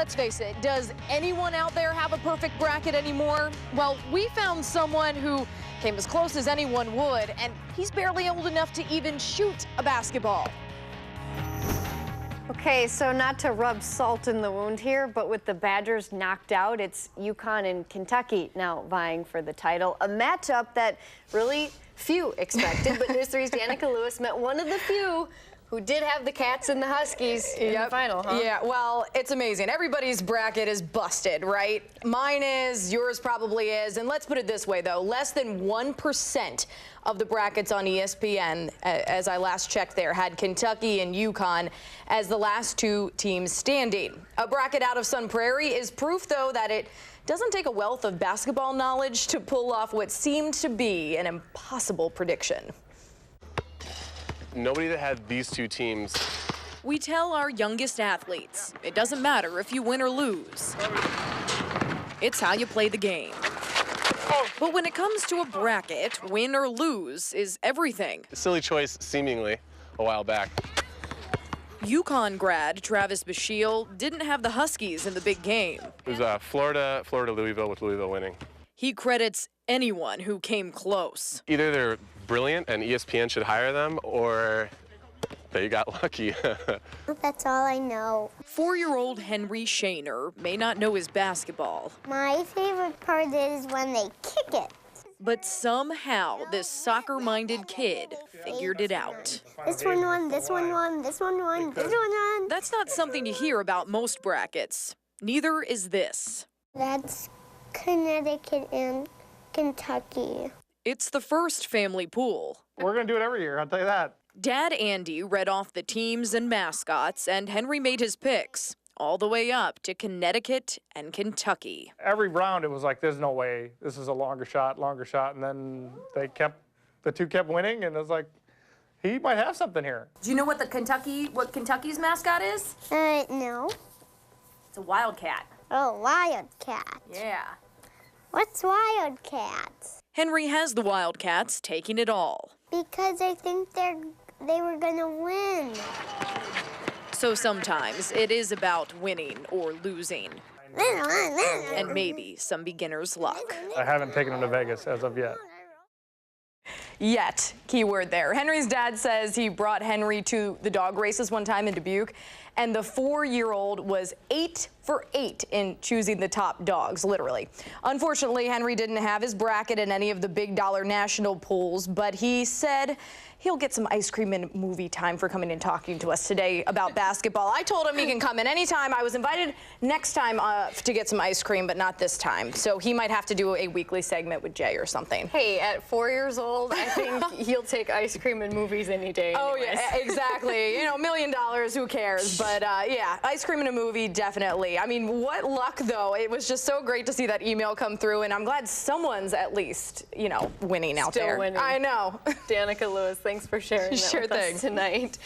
Let's face it, does anyone out there have a perfect bracket anymore? Well, we found someone who came as close as anyone would, and he's barely old enough to even shoot a basketball. Okay, so not to rub salt in the wound here, but with the Badgers knocked out, it's UConn and Kentucky now vying for the title. A matchup that really few expected, but News 3's Danica Lewis met one of the few who did have the Cats and the Huskies in the final, huh? Yeah, well, it's amazing. Everybody's bracket is busted, right? Mine is, yours probably is, and let's put it this way, though. Less than 1% of the brackets on ESPN, as I last checked there, had Kentucky and UConn as the last two teams standing. A bracket out of Sun Prairie is proof, though, that it doesn't take a wealth of basketball knowledge to pull off what seemed to be an impossible prediction. Nobody that had these two teams. We tell our youngest athletes, it doesn't matter if you win or lose. It's how you play the game. But when it comes to a bracket, win or lose is everything. A silly choice, seemingly, a while back. UConn grad Travis Bashiel didn't have the Huskies in the big game. It was Florida, Louisville, with Louisville winning. He credits anyone who came close. Either they're brilliant and ESPN should hire them, or they got lucky. That's all I know. 4-year-old Henry Shaner may not know his basketball. My favorite part is when they kick it. But somehow this soccer-minded kid figured it out. This one won, this one won, this one won, this one won. That's not something you hear about most brackets. Neither is this. That's Connecticut and Kentucky. It's the first family pool. We're going to do it every year, I'll tell you that. Dad Andy read off the teams and mascots, and Henry made his picks, all the way up to Connecticut and Kentucky. Every round it was like, there's no way, this is a longer shot, and then the two kept winning, and it was like, he might have something here. Do you know what Kentucky's mascot is? No. It's a wildcat. Oh, Wildcat. Yeah. What's Wildcats? Henry has the Wildcats taking it all. Because I think they were gonna win. So sometimes it is about winning or losing. And maybe some beginner's luck. I haven't taken him to Vegas as of yet. Yet, keyword there. Henry's dad says he brought Henry to the dog races one time in Dubuque, and the 4-year-old was 8 for 8 in choosing the top dogs, literally. Unfortunately, Henry didn't have his bracket in any of the big dollar national pools, but he said he'll get some ice cream and movie time for coming and talking to us today about basketball. I told him he can come in anytime. I was invited next time to get some ice cream, but not this time. So he might have to do a weekly segment with Jay or something. Hey, at 4 years old, I think he'll take ice cream and movies any day. Oh, anyways. yeah, exactly. You know, $1 million, who cares? But, yeah, ice cream and a movie, definitely. I mean, what luck, though. It was just so great to see that email come through, and I'm glad someone's at least, you know, winning out there. Still winning. I know. Danica Lewis, thanks for sharing that with us tonight.